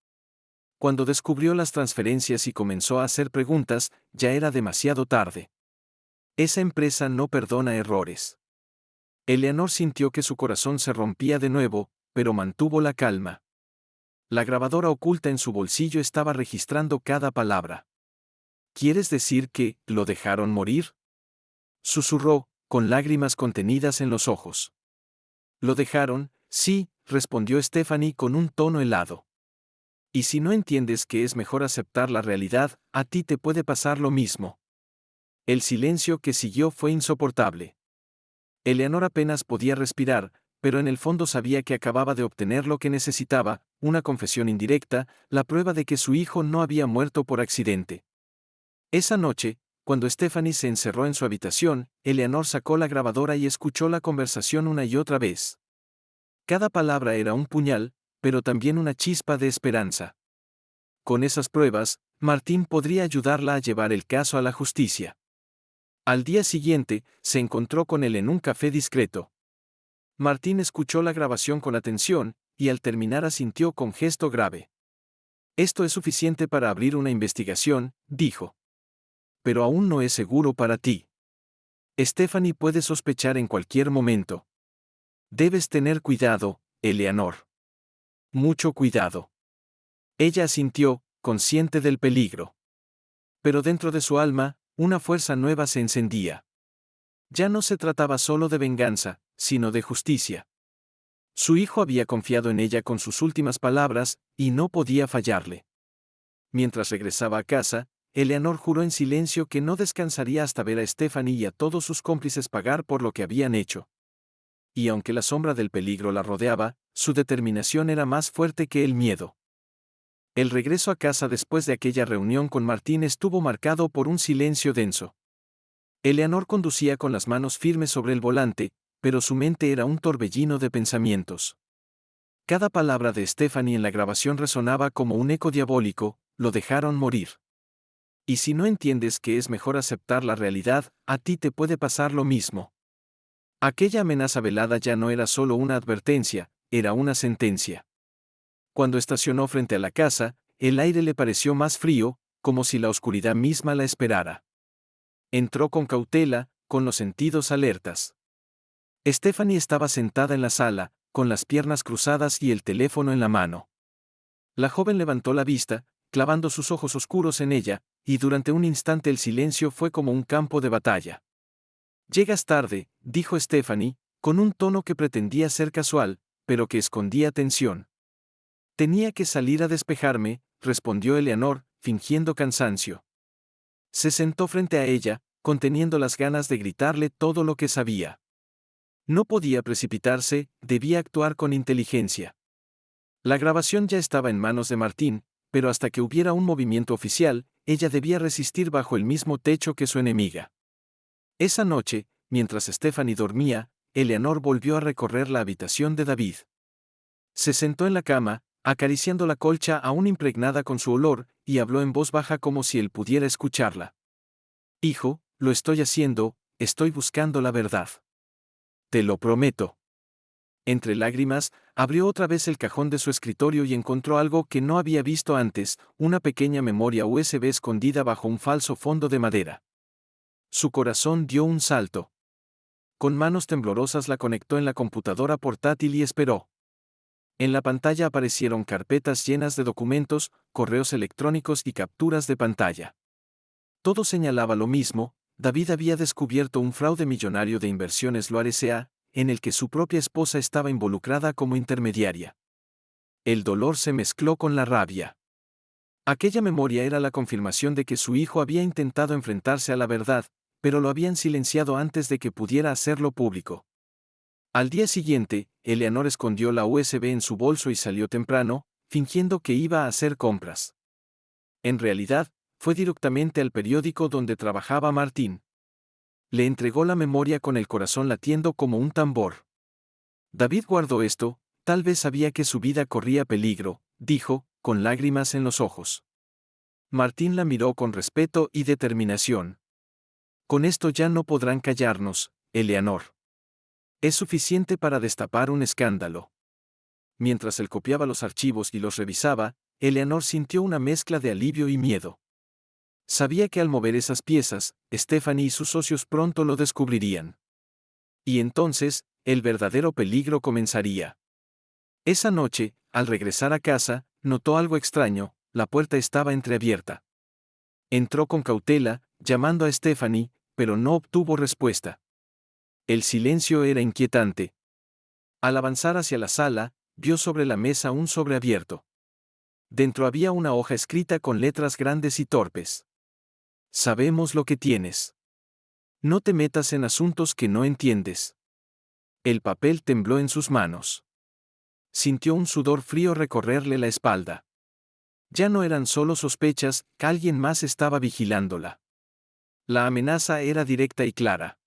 Speaker 1: Cuando descubrió las transferencias y comenzó a hacer preguntas, ya era demasiado tarde. Esa empresa no perdona errores. Eleanor sintió que su corazón se rompía de nuevo, pero mantuvo la calma. La grabadora oculta en su bolsillo estaba registrando cada palabra. ¿Quieres decir que lo dejaron morir? Susurró, con lágrimas contenidas en los ojos. Lo dejaron, sí, respondió Stephanie con un tono helado. Y si no entiendes que es mejor aceptar la realidad, a ti te puede pasar lo mismo. El silencio que siguió fue insoportable. Eleanor apenas podía respirar, pero en el fondo sabía que acababa de obtener lo que necesitaba, una confesión indirecta, la prueba de que su hijo no había muerto por accidente. Esa noche, cuando Stephanie se encerró en su habitación, Eleanor sacó la grabadora y escuchó la conversación una y otra vez. Cada palabra era un puñal, pero también una chispa de esperanza. Con esas pruebas, Martín podría ayudarla a llevar el caso a la justicia. Al día siguiente, se encontró con él en un café discreto. Martín escuchó la grabación con atención, y al terminar asintió con gesto grave. Esto es suficiente para abrir una investigación, dijo. Pero aún no es seguro para ti. Stephanie puede sospechar en cualquier momento. Debes tener cuidado, Eleanor. Mucho cuidado. Ella asintió, consciente del peligro. Pero dentro de su alma, una fuerza nueva se encendía. Ya no se trataba solo de venganza, sino de justicia. Su hijo había confiado en ella con sus últimas palabras, y no podía fallarle. Mientras regresaba a casa, Eleanor juró en silencio que no descansaría hasta ver a Stephanie y a todos sus cómplices pagar por lo que habían hecho. Y aunque la sombra del peligro la rodeaba, su determinación era más fuerte que el miedo. El regreso a casa después de aquella reunión con Martín estuvo marcado por un silencio denso. Eleanor conducía con las manos firmes sobre el volante, pero su mente era un torbellino de pensamientos. Cada palabra de Stephanie en la grabación resonaba como un eco diabólico, lo dejaron morir. Y si no entiendes que es mejor aceptar la realidad, a ti te puede pasar lo mismo. Aquella amenaza velada ya no era solo una advertencia, era una sentencia. Cuando estacionó frente a la casa, el aire le pareció más frío, como si la oscuridad misma la esperara. Entró con cautela, con los sentidos alertas. Stephanie estaba sentada en la sala, con las piernas cruzadas y el teléfono en la mano. La joven levantó la vista, clavando sus ojos oscuros en ella, y durante un instante el silencio fue como un campo de batalla. Llegas tarde, dijo Stephanie, con un tono que pretendía ser casual, pero que escondía tensión. Tenía que salir a despejarme, respondió Eleanor, fingiendo cansancio. Se sentó frente a ella, conteniendo las ganas de gritarle todo lo que sabía. No podía precipitarse, debía actuar con inteligencia. La grabación ya estaba en manos de Martín, pero hasta que hubiera un movimiento oficial, ella debía resistir bajo el mismo techo que su enemiga. Esa noche, mientras Stephanie dormía, Eleanor volvió a recorrer la habitación de David. Se sentó en la cama, acariciando la colcha aún impregnada con su olor, y habló en voz baja como si él pudiera escucharla. Hijo, lo estoy haciendo, estoy buscando la verdad. Te lo prometo. Entre lágrimas, abrió otra vez el cajón de su escritorio y encontró algo que no había visto antes, una pequeña memoria USB escondida bajo un falso fondo de madera. Su corazón dio un salto. Con manos temblorosas la conectó en la computadora portátil y esperó. En la pantalla aparecieron carpetas llenas de documentos, correos electrónicos y capturas de pantalla. Todo señalaba lo mismo: David había descubierto un fraude millonario de Inversiones Loar S.A., en el que su propia esposa estaba involucrada como intermediaria. El dolor se mezcló con la rabia. Aquella memoria era la confirmación de que su hijo había intentado enfrentarse a la verdad, pero lo habían silenciado antes de que pudiera hacerlo público. Al día siguiente, Eleanor escondió la USB en su bolso y salió temprano, fingiendo que iba a hacer compras. En realidad, fue directamente al periódico donde trabajaba Martín. Le entregó la memoria con el corazón latiendo como un tambor. David guardó esto, tal vez sabía que su vida corría peligro, dijo, con lágrimas en los ojos. Martín la miró con respeto y determinación. Con esto ya no podrán callarnos, Eleanor. Es suficiente para destapar un escándalo. Mientras él copiaba los archivos y los revisaba, Eleanor sintió una mezcla de alivio y miedo. Sabía que al mover esas piezas, Stephanie y sus socios pronto lo descubrirían. Y entonces, el verdadero peligro comenzaría. Esa noche, al regresar a casa, notó algo extraño: la puerta estaba entreabierta. Entró con cautela, llamando a Stephanie, pero no obtuvo respuesta. El silencio era inquietante. Al avanzar hacia la sala, vio sobre la mesa un sobre abierto. Dentro había una hoja escrita con letras grandes y torpes. Sabemos lo que tienes. No te metas en asuntos que no entiendes. El papel tembló en sus manos. Sintió un sudor frío recorrerle la espalda. Ya no eran solo sospechas, alguien más estaba vigilándola. La amenaza era directa y clara.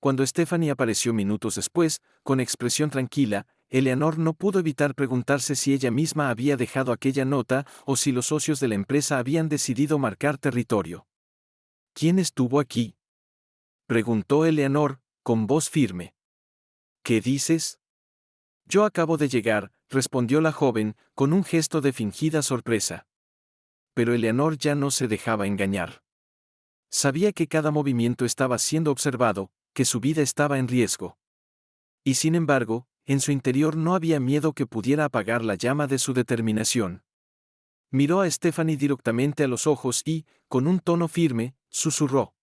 Speaker 1: Cuando Stephanie apareció minutos después, con expresión tranquila, Eleanor no pudo evitar preguntarse si ella misma había dejado aquella nota o si los socios de la empresa habían decidido marcar territorio. ¿Quién estuvo aquí?, preguntó Eleanor, con voz firme. ¿Qué dices? Yo acabo de llegar, respondió la joven, con un gesto de fingida sorpresa. Pero Eleanor ya no se dejaba engañar. Sabía que cada movimiento estaba siendo observado, que su vida estaba en riesgo. Y sin embargo, en su interior no había miedo que pudiera apagar la llama de su determinación. Miró a Stephanie directamente a los ojos y, con un tono firme, susurró: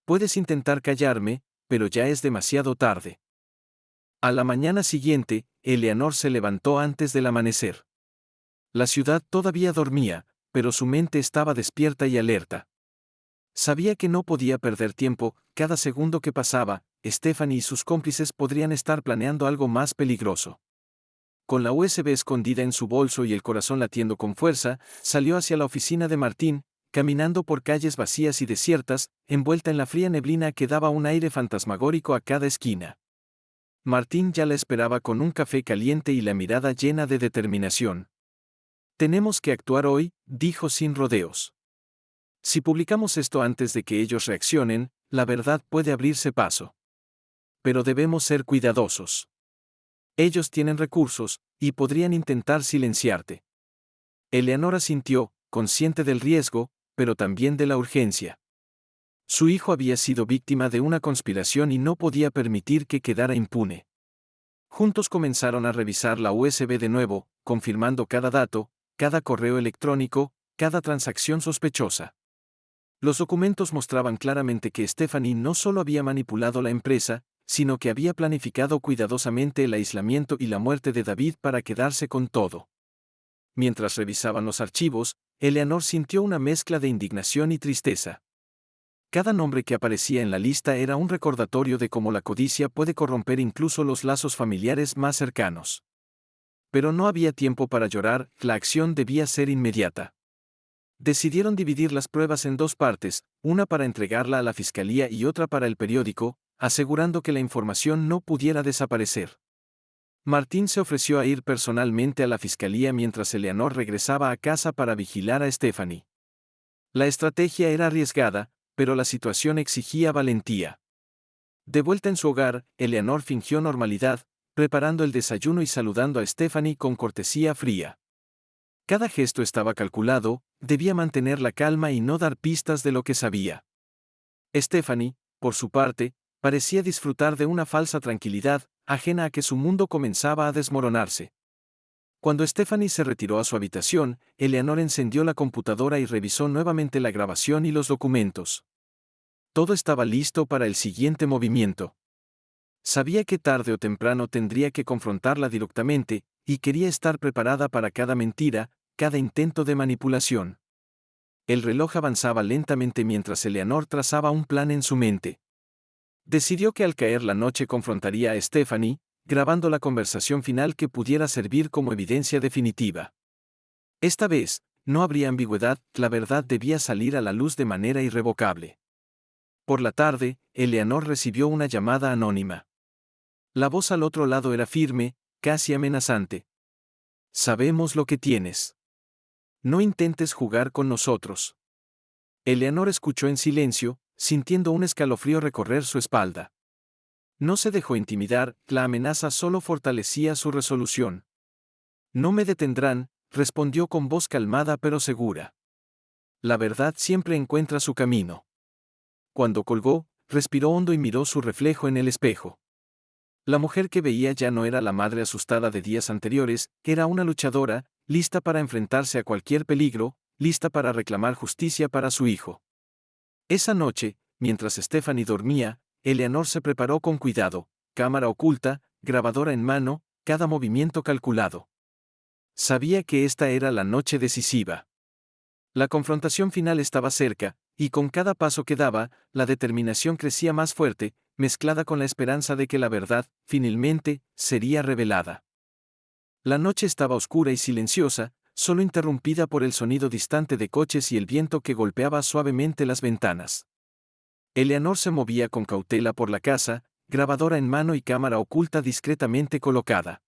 Speaker 1: Puedes intentar callarme, pero ya es demasiado tarde. A la mañana siguiente, Eleanor se levantó antes del amanecer. La ciudad todavía dormía, pero su mente estaba despierta y alerta. Sabía que no podía perder tiempo: cada segundo que pasaba, Stephanie y sus cómplices podrían estar planeando algo más peligroso. Con la USB escondida en su bolso y el corazón latiendo con fuerza, salió hacia la oficina de Martín, caminando por calles vacías y desiertas, envuelta en la fría neblina que daba un aire fantasmagórico a cada esquina. Martín ya la esperaba con un café caliente y la mirada llena de determinación. Tenemos que actuar hoy, dijo sin rodeos. Si publicamos esto antes de que ellos reaccionen, la verdad puede abrirse paso. Pero debemos ser cuidadosos. Ellos tienen recursos, y podrían intentar silenciarte. Eleanor asintió, consciente del riesgo, pero también de la urgencia. Su hijo había sido víctima de una conspiración y no podía permitir que quedara impune. Juntos comenzaron a revisar la USB de nuevo, confirmando cada dato, cada correo electrónico, cada transacción sospechosa. Los documentos mostraban claramente que Stephanie no solo había manipulado la empresa, sino que había planificado cuidadosamente el aislamiento y la muerte de David para quedarse con todo. Mientras revisaban los archivos, Eleanor sintió una mezcla de indignación y tristeza. Cada nombre que aparecía en la lista era un recordatorio de cómo la codicia puede corromper incluso los lazos familiares más cercanos. Pero no había tiempo para llorar, la acción debía ser inmediata. Decidieron dividir las pruebas en dos partes, una para entregarla a la fiscalía y otra para el periódico, asegurando que la información no pudiera desaparecer. Martín se ofreció a ir personalmente a la fiscalía mientras Eleanor regresaba a casa para vigilar a Stephanie. La estrategia era arriesgada, pero la situación exigía valentía. De vuelta en su hogar, Eleanor fingió normalidad, preparando el desayuno y saludando a Stephanie con cortesía fría. Cada gesto estaba calculado, debía mantener la calma y no dar pistas de lo que sabía. Stephanie, por su parte, parecía disfrutar de una falsa tranquilidad, ajena a que su mundo comenzaba a desmoronarse. Cuando Stephanie se retiró a su habitación, Eleanor encendió la computadora y revisó nuevamente la grabación y los documentos. Todo estaba listo para el siguiente movimiento. Sabía que tarde o temprano tendría que confrontarla directamente, y quería estar preparada para cada mentira, cada intento de manipulación. El reloj avanzaba lentamente mientras Eleanor trazaba un plan en su mente. Decidió que al caer la noche confrontaría a Stephanie, grabando la conversación final que pudiera servir como evidencia definitiva. Esta vez, no habría ambigüedad, la verdad debía salir a la luz de manera irrevocable. Por la tarde, Eleanor recibió una llamada anónima. La voz al otro lado era firme, casi amenazante. Sabemos lo que tienes. No intentes jugar con nosotros. Eleanor escuchó en silencio, sintiendo un escalofrío recorrer su espalda. No se dejó intimidar, la amenaza solo fortalecía su resolución. No me detendrán, respondió con voz calmada pero segura. La verdad siempre encuentra su camino. Cuando colgó, respiró hondo y miró su reflejo en el espejo. La mujer que veía ya no era la madre asustada de días anteriores, era una luchadora, lista para enfrentarse a cualquier peligro, lista para reclamar justicia para su hijo. Esa noche, mientras Stephanie dormía, Eleanor se preparó con cuidado, cámara oculta, grabadora en mano, cada movimiento calculado. Sabía que esta era la noche decisiva. La confrontación final estaba cerca, y con cada paso que daba, la determinación crecía más fuerte, mezclada con la esperanza de que la verdad, finalmente, sería revelada. La noche estaba oscura y silenciosa, solo interrumpida por el sonido distante de coches y el viento que golpeaba suavemente las ventanas. Eleanor se movía con cautela por la casa, grabadora en mano y cámara oculta discretamente colocada.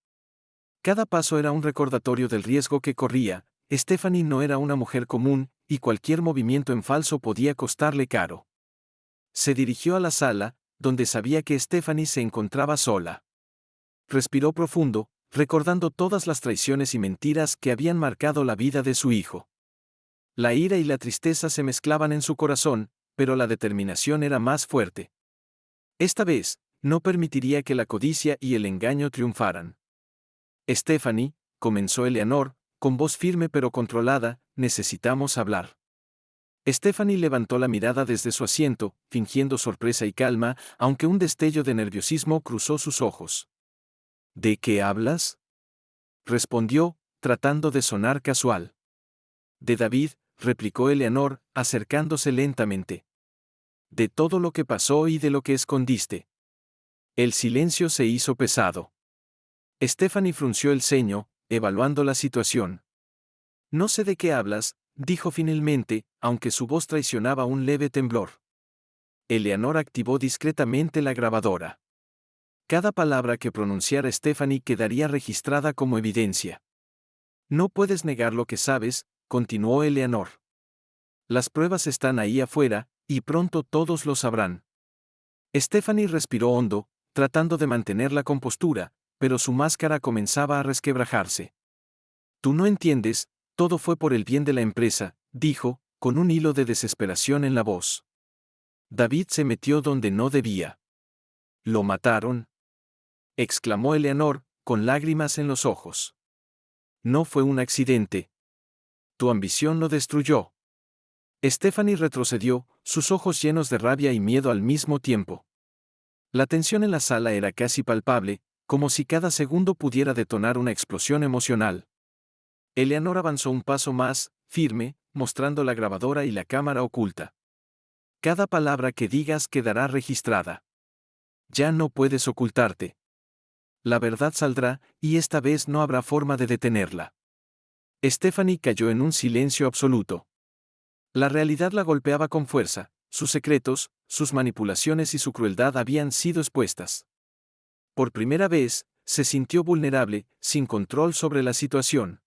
Speaker 1: Cada paso era un recordatorio del riesgo que corría. Stephanie no era una mujer común, y cualquier movimiento en falso podía costarle caro. Se dirigió a la sala, donde sabía que Stephanie se encontraba sola. Respiró profundo, recordando todas las traiciones y mentiras que habían marcado la vida de su hijo. La ira y la tristeza se mezclaban en su corazón, pero la determinación era más fuerte. Esta vez, no permitiría que la codicia y el engaño triunfaran. Stephanie, comenzó Eleanor, con voz firme pero controlada, necesitamos hablar. Stephanie levantó la mirada desde su asiento, fingiendo sorpresa y calma, aunque un destello de nerviosismo cruzó sus ojos. ¿De qué hablas?, respondió, tratando de sonar casual. De David, replicó Eleanor, acercándose lentamente. De todo lo que pasó y de lo que escondiste. El silencio se hizo pesado. Stephanie frunció el ceño, evaluando la situación. No sé de qué hablas, dijo finalmente, aunque su voz traicionaba un leve temblor. Eleanor activó discretamente la grabadora. Cada palabra que pronunciara Stephanie quedaría registrada como evidencia. No puedes negar lo que sabes, continuó Eleanor. Las pruebas están ahí afuera, y pronto todos lo sabrán. Stephanie respiró hondo, tratando de mantener la compostura, pero su máscara comenzaba a resquebrajarse. Tú no entiendes, todo fue por el bien de la empresa, dijo, con un hilo de desesperación en la voz. David se metió donde no debía. ¿Lo mataron?, exclamó Eleanor, con lágrimas en los ojos. No fue un accidente. Tu ambición lo destruyó. Stephanie retrocedió, sus ojos llenos de rabia y miedo al mismo tiempo. La tensión en la sala era casi palpable, como si cada segundo pudiera detonar una explosión emocional. Eleanor avanzó un paso más, firme, mostrando la grabadora y la cámara oculta. Cada palabra que digas quedará registrada. Ya no puedes ocultarte. La verdad saldrá, y esta vez no habrá forma de detenerla. Stephanie cayó en un silencio absoluto. La realidad la golpeaba con fuerza, sus secretos, sus manipulaciones y su crueldad habían sido expuestas. Por primera vez, se sintió vulnerable, sin control sobre la situación.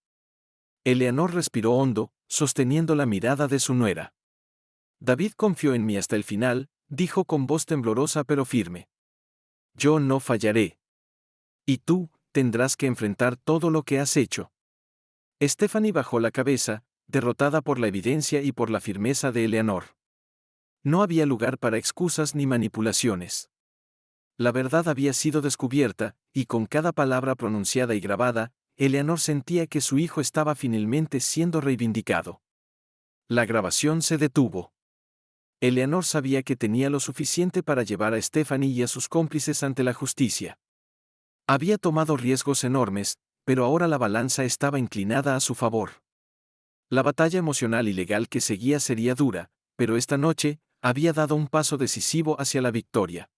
Speaker 1: Eleanor respiró hondo, sosteniendo la mirada de su nuera. David confió en mí hasta el final, dijo con voz temblorosa pero firme. Yo no fallaré. Y tú, tendrás que enfrentar todo lo que has hecho. Stephanie bajó la cabeza, derrotada por la evidencia y por la firmeza de Eleanor. No había lugar para excusas ni manipulaciones. La verdad había sido descubierta, y con cada palabra pronunciada y grabada, Eleanor sentía que su hijo estaba finalmente siendo reivindicado. La grabación se detuvo. Eleanor sabía que tenía lo suficiente para llevar a Stephanie y a sus cómplices ante la justicia. Había tomado riesgos enormes, pero ahora la balanza estaba inclinada a su favor. La batalla emocional y legal que seguía sería dura, pero esta noche había dado un paso decisivo hacia la victoria.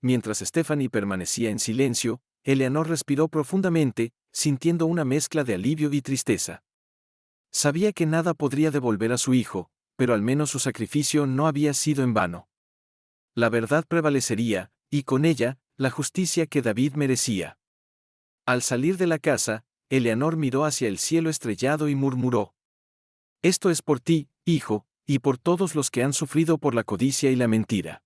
Speaker 1: Mientras Stephanie permanecía en silencio, Eleanor respiró profundamente, sintiendo una mezcla de alivio y tristeza. Sabía que nada podría devolver a su hijo, pero al menos su sacrificio no había sido en vano. La verdad prevalecería, y con ella, la justicia que David merecía. Al salir de la casa, Eleanor miró hacia el cielo estrellado y murmuró: «Esto es por ti, hijo, y por todos los que han sufrido por la codicia y la mentira».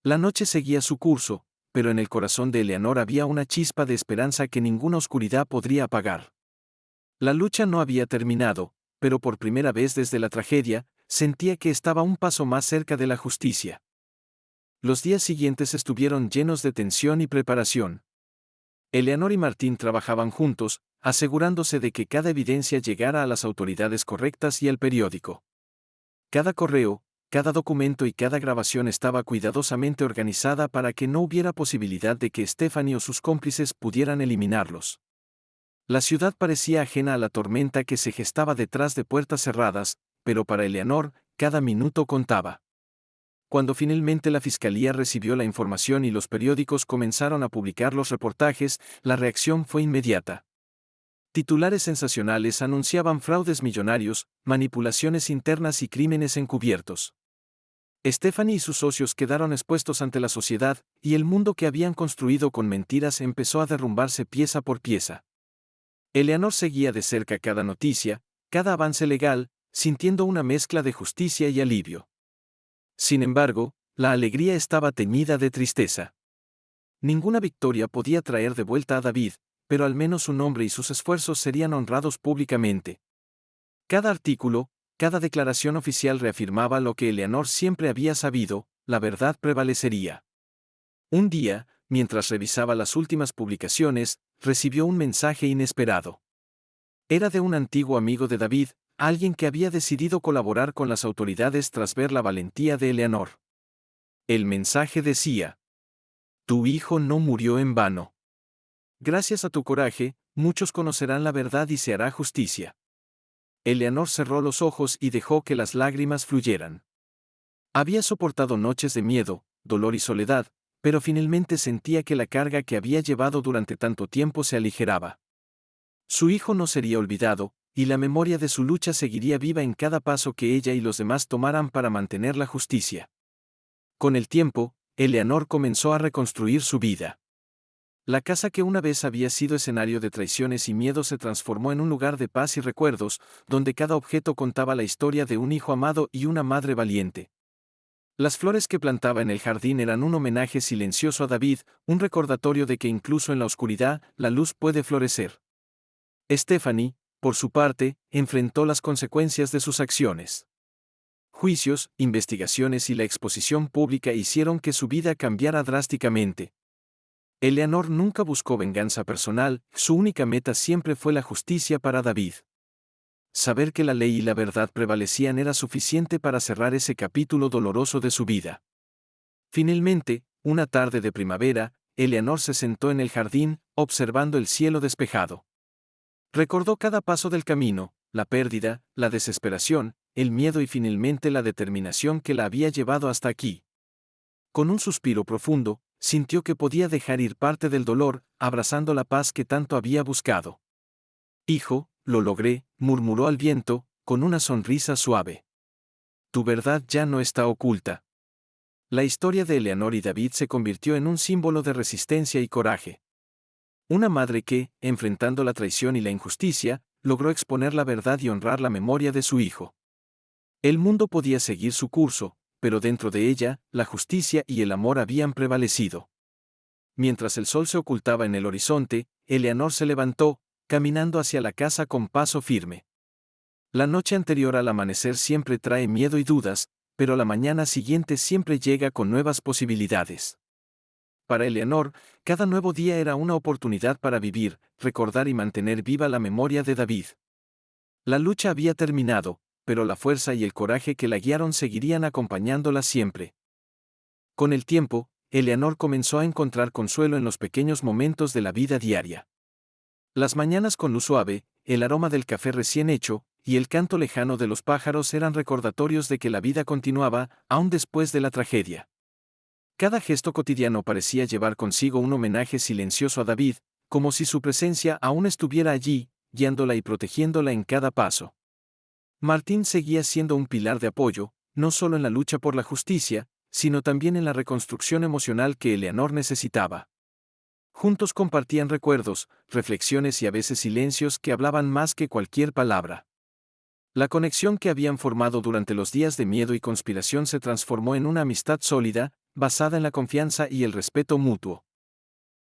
Speaker 1: La noche seguía su curso, pero en el corazón de Eleanor había una chispa de esperanza que ninguna oscuridad podría apagar. La lucha no había terminado, pero por primera vez desde la tragedia, sentía que estaba un paso más cerca de la justicia. Los días siguientes estuvieron llenos de tensión y preparación. Eleanor y Martín trabajaban juntos, asegurándose de que cada evidencia llegara a las autoridades correctas y al periódico. Cada correo, cada documento y cada grabación estaba cuidadosamente organizada para que no hubiera posibilidad de que Stephanie o sus cómplices pudieran eliminarlos. La ciudad parecía ajena a la tormenta que se gestaba detrás de puertas cerradas, pero para Eleanor, cada minuto contaba. Cuando finalmente la fiscalía recibió la información y los periódicos comenzaron a publicar los reportajes, la reacción fue inmediata. Titulares sensacionales anunciaban fraudes millonarios, manipulaciones internas y crímenes encubiertos. Stephanie y sus socios quedaron expuestos ante la sociedad, y el mundo que habían construido con mentiras empezó a derrumbarse pieza por pieza. Eleanor seguía de cerca cada noticia, cada avance legal, sintiendo una mezcla de justicia y alivio. Sin embargo, la alegría estaba teñida de tristeza. Ninguna victoria podía traer de vuelta a David, pero al menos su nombre y sus esfuerzos serían honrados públicamente. Cada artículo, cada declaración oficial reafirmaba lo que Eleanor siempre había sabido: la verdad prevalecería. Un día, mientras revisaba las últimas publicaciones, recibió un mensaje inesperado. Era de un antiguo amigo de David, alguien que había decidido colaborar con las autoridades tras ver la valentía de Eleanor. El mensaje decía: «Tu hijo no murió en vano. Gracias a tu coraje, muchos conocerán la verdad y se hará justicia». Eleanor cerró los ojos y dejó que las lágrimas fluyeran. Había soportado noches de miedo, dolor y soledad, pero finalmente sentía que la carga que había llevado durante tanto tiempo se aligeraba. Su hijo no sería olvidado, y la memoria de su lucha seguiría viva en cada paso que ella y los demás tomaran para mantener la justicia. Con el tiempo, Eleanor comenzó a reconstruir su vida. La casa que una vez había sido escenario de traiciones y miedo se transformó en un lugar de paz y recuerdos, donde cada objeto contaba la historia de un hijo amado y una madre valiente. Las flores que plantaba en el jardín eran un homenaje silencioso a David, un recordatorio de que incluso en la oscuridad, la luz puede florecer. Stephanie, por su parte, enfrentó las consecuencias de sus acciones. Juicios, investigaciones y la exposición pública hicieron que su vida cambiara drásticamente. Eleanor nunca buscó venganza personal, su única meta siempre fue la justicia para David. Saber que la ley y la verdad prevalecían era suficiente para cerrar ese capítulo doloroso de su vida. Finalmente, una tarde de primavera, Eleanor se sentó en el jardín, observando el cielo despejado. Recordó cada paso del camino, la pérdida, la desesperación, el miedo y finalmente la determinación que la había llevado hasta aquí. Con un suspiro profundo, sintió que podía dejar ir parte del dolor, abrazando la paz que tanto había buscado. «Hijo, lo logré», murmuró al viento, con una sonrisa suave. «Tu verdad ya no está oculta». La historia de Eleanor y David se convirtió en un símbolo de resistencia y coraje. Una madre que, enfrentando la traición y la injusticia, logró exponer la verdad y honrar la memoria de su hijo. El mundo podía seguir su curso, pero dentro de ella, la justicia y el amor habían prevalecido. Mientras el sol se ocultaba en el horizonte, Eleanor se levantó, caminando hacia la casa con paso firme. La noche anterior al amanecer siempre trae miedo y dudas, pero la mañana siguiente siempre llega con nuevas posibilidades. Para Eleanor, cada nuevo día era una oportunidad para vivir, recordar y mantener viva la memoria de David. La lucha había terminado, pero la fuerza y el coraje que la guiaron seguirían acompañándola siempre. Con el tiempo, Eleanor comenzó a encontrar consuelo en los pequeños momentos de la vida diaria. Las mañanas con luz suave, el aroma del café recién hecho, y el canto lejano de los pájaros eran recordatorios de que la vida continuaba, aún después de la tragedia. Cada gesto cotidiano parecía llevar consigo un homenaje silencioso a David, como si su presencia aún estuviera allí, guiándola y protegiéndola en cada paso. Martín seguía siendo un pilar de apoyo, no solo en la lucha por la justicia, sino también en la reconstrucción emocional que Eleanor necesitaba. Juntos compartían recuerdos, reflexiones y a veces silencios que hablaban más que cualquier palabra. La conexión que habían formado durante los días de miedo y conspiración se transformó en una amistad sólida, basada en la confianza y el respeto mutuo.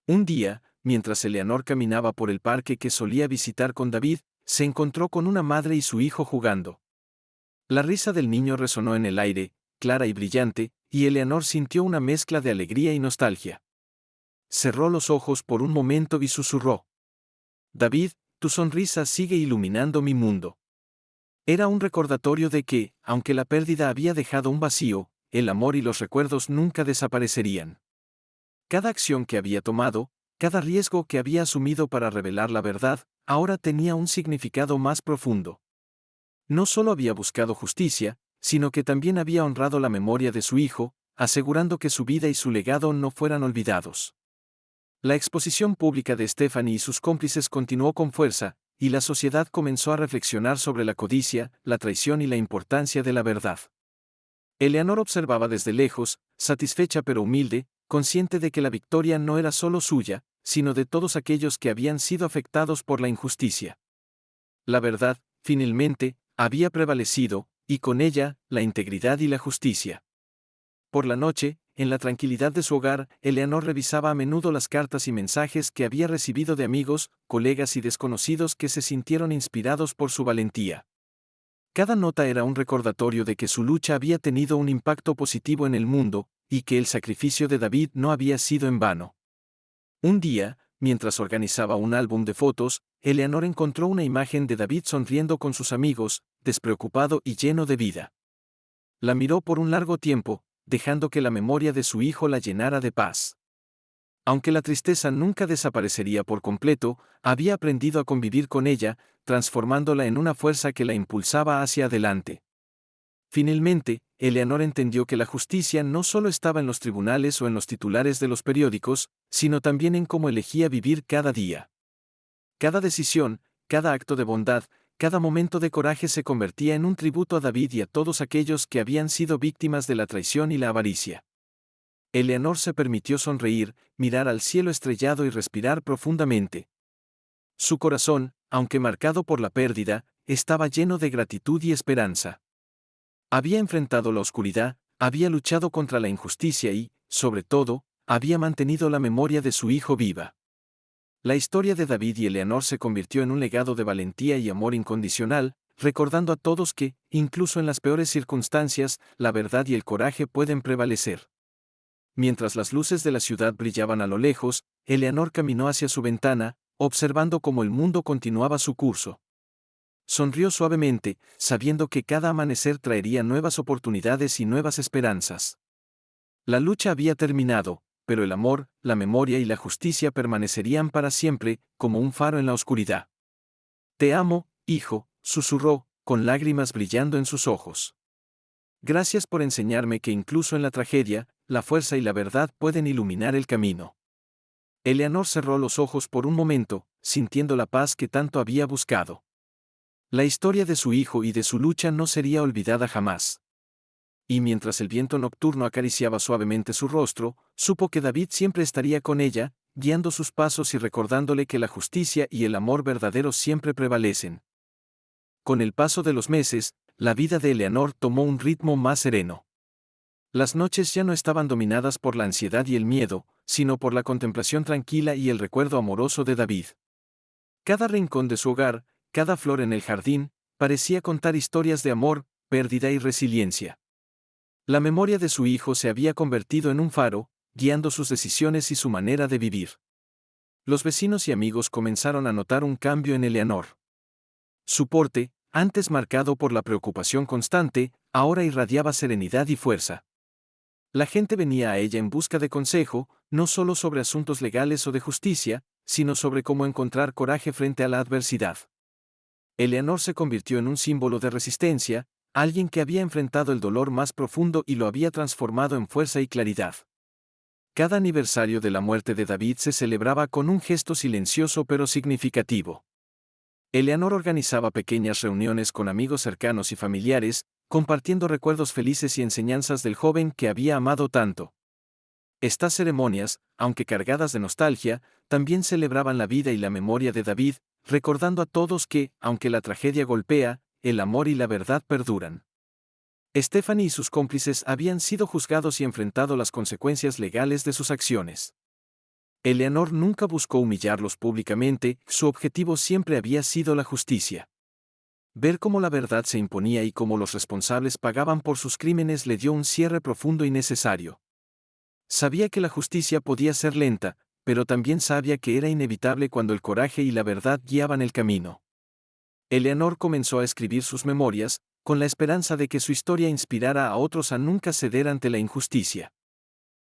Speaker 1: Un día, mientras Eleanor caminaba por el parque que solía visitar con David, se encontró con una madre y su hijo jugando. La risa del niño resonó en el aire, clara y brillante, y Eleanor sintió una mezcla de alegría y nostalgia. Cerró los ojos por un momento y susurró: David, tu sonrisa sigue iluminando mi mundo. Era un recordatorio de que, aunque la pérdida había dejado un vacío, el amor y los recuerdos nunca desaparecerían. Cada acción que había tomado, cada riesgo que había asumido para revelar la verdad, ahora tenía un significado más profundo. No solo había buscado justicia, sino que también había honrado la memoria de su hijo, asegurando que su vida y su legado no fueran olvidados. La exposición pública de Stephanie y sus cómplices continuó con fuerza, y la sociedad comenzó a reflexionar sobre la codicia, la traición y la importancia de la verdad. Eleanor observaba desde lejos, satisfecha pero humilde, consciente de que la victoria no era solo suya, sino de todos aquellos que habían sido afectados por la injusticia. La verdad, finalmente, había prevalecido, y con ella, la integridad y la justicia. Por la noche, en la tranquilidad de su hogar, Eleanor revisaba a menudo las cartas y mensajes que había recibido de amigos, colegas y desconocidos que se sintieron inspirados por su valentía. Cada nota era un recordatorio de que su lucha había tenido un impacto positivo en el mundo, y que el sacrificio de David no había sido en vano. Un día, mientras organizaba un álbum de fotos, Eleanor encontró una imagen de David sonriendo con sus amigos, despreocupado y lleno de vida. La miró por un largo tiempo, dejando que la memoria de su hijo la llenara de paz. Aunque la tristeza nunca desaparecería por completo, había aprendido a convivir con ella, transformándola en una fuerza que la impulsaba hacia adelante. Finalmente, Eleanor entendió que la justicia no solo estaba en los tribunales o en los titulares de los periódicos, sino también en cómo elegía vivir cada día. Cada decisión, cada acto de bondad, cada momento de coraje se convertía en un tributo a David y a todos aquellos que habían sido víctimas de la traición y la avaricia. Eleanor se permitió sonreír, mirar al cielo estrellado y respirar profundamente. Su corazón, aunque marcado por la pérdida, estaba lleno de gratitud y esperanza. Había enfrentado la oscuridad, había luchado contra la injusticia y, sobre todo, había mantenido la memoria de su hijo viva. La historia de David y Eleanor se convirtió en un legado de valentía y amor incondicional, recordando a todos que, incluso en las peores circunstancias, la verdad y el coraje pueden prevalecer. Mientras las luces de la ciudad brillaban a lo lejos, Eleanor caminó hacia su ventana, observando cómo el mundo continuaba su curso. Sonrió suavemente, sabiendo que cada amanecer traería nuevas oportunidades y nuevas esperanzas. La lucha había terminado, pero el amor, la memoria y la justicia permanecerían para siempre, como un faro en la oscuridad. Te amo, hijo, susurró, con lágrimas brillando en sus ojos. Gracias por enseñarme que incluso en la tragedia, la fuerza y la verdad pueden iluminar el camino. Eleanor cerró los ojos por un momento, sintiendo la paz que tanto había buscado. La historia de su hijo y de su lucha no sería olvidada jamás. Y mientras el viento nocturno acariciaba suavemente su rostro, supo que David siempre estaría con ella, guiando sus pasos y recordándole que la justicia y el amor verdadero siempre prevalecen. Con el paso de los meses, la vida de Eleanor tomó un ritmo más sereno. Las noches ya no estaban dominadas por la ansiedad y el miedo, sino por la contemplación tranquila y el recuerdo amoroso de David. Cada rincón de su hogar, cada flor en el jardín, parecía contar historias de amor, pérdida y resiliencia. La memoria de su hijo se había convertido en un faro, guiando sus decisiones y su manera de vivir. Los vecinos y amigos comenzaron a notar un cambio en Eleanor. Su porte, antes marcado por la preocupación constante, ahora irradiaba serenidad y fuerza. La gente venía a ella en busca de consejo, no solo sobre asuntos legales o de justicia, sino sobre cómo encontrar coraje frente a la adversidad. Eleanor se convirtió en un símbolo de resistencia, alguien que había enfrentado el dolor más profundo y lo había transformado en fuerza y claridad. Cada aniversario de la muerte de David se celebraba con un gesto silencioso pero significativo. Eleanor organizaba pequeñas reuniones con amigos cercanos y familiares, compartiendo recuerdos felices y enseñanzas del joven que había amado tanto. Estas ceremonias, aunque cargadas de nostalgia, también celebraban la vida y la memoria de David, recordando a todos que, aunque la tragedia golpea, el amor y la verdad perduran. Stephanie y sus cómplices habían sido juzgados y enfrentado las consecuencias legales de sus acciones. Eleanor nunca buscó humillarlos públicamente, su objetivo siempre había sido la justicia. Ver cómo la verdad se imponía y cómo los responsables pagaban por sus crímenes le dio un cierre profundo y necesario. Sabía que la justicia podía ser lenta, pero también sabía que era inevitable cuando el coraje y la verdad guiaban el camino. Eleanor comenzó a escribir sus memorias, con la esperanza de que su historia inspirara a otros a nunca ceder ante la injusticia.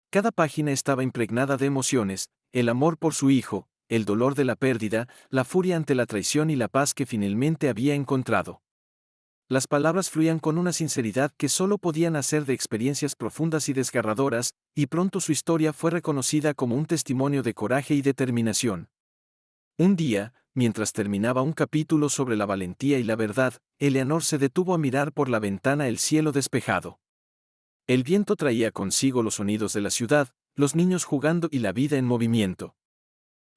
Speaker 1: Cada página estaba impregnada de emociones, el amor por su hijo, el dolor de la pérdida, la furia ante la traición y la paz que finalmente había encontrado. Las palabras fluían con una sinceridad que solo podían nacer de experiencias profundas y desgarradoras, y pronto su historia fue reconocida como un testimonio de coraje y determinación. Un día, mientras terminaba un capítulo sobre la valentía y la verdad, Eleanor se detuvo a mirar por la ventana el cielo despejado. El viento traía consigo los sonidos de la ciudad, los niños jugando y la vida en movimiento.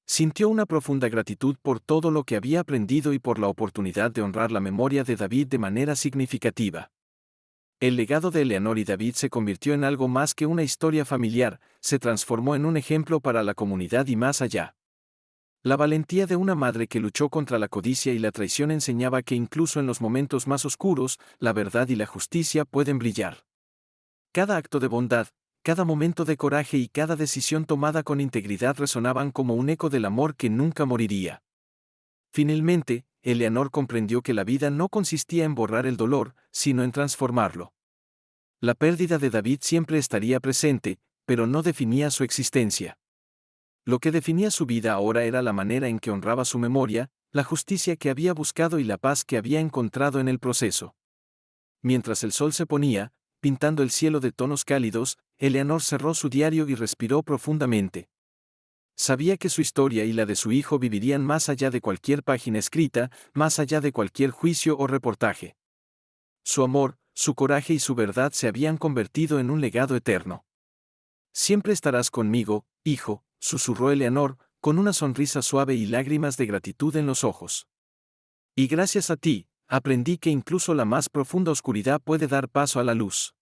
Speaker 1: Sintió una profunda gratitud por todo lo que había aprendido y por la oportunidad de honrar la memoria de David de manera significativa. El legado de Eleanor y David se convirtió en algo más que una historia familiar, se transformó en un ejemplo para la comunidad y más allá. La valentía de una madre que luchó contra la codicia y la traición enseñaba que incluso en los momentos más oscuros, la verdad y la justicia pueden brillar. Cada acto de bondad, cada momento de coraje y cada decisión tomada con integridad resonaban como un eco del amor que nunca moriría. Finalmente, Eleanor comprendió que la vida no consistía en borrar el dolor, sino en transformarlo. La pérdida de David siempre estaría presente, pero no definía su existencia. Lo que definía su vida ahora era la manera en que honraba su memoria, la justicia que había buscado y la paz que había encontrado en el proceso. Mientras el sol se ponía, pintando el cielo de tonos cálidos, Eleanor cerró su diario y respiró profundamente. Sabía que su historia y la de su hijo vivirían más allá de cualquier página escrita, más allá de cualquier juicio o reportaje. Su amor, su coraje y su verdad se habían convertido en un legado eterno. Siempre estarás conmigo, hijo, susurró Eleanor, con una sonrisa suave y lágrimas de gratitud en los ojos. Y gracias a ti, aprendí que incluso la más profunda oscuridad puede dar paso a la luz.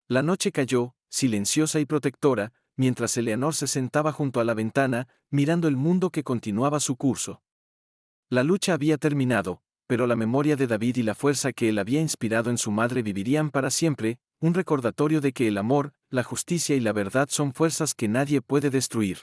Speaker 1: La noche cayó, silenciosa y protectora, mientras Eleanor se sentaba junto a la ventana, mirando el mundo que continuaba su curso. La lucha había terminado, pero la memoria de David y la fuerza que él había inspirado en su madre vivirían para siempre, un recordatorio de que el amor, la justicia y la verdad son fuerzas que nadie puede destruir.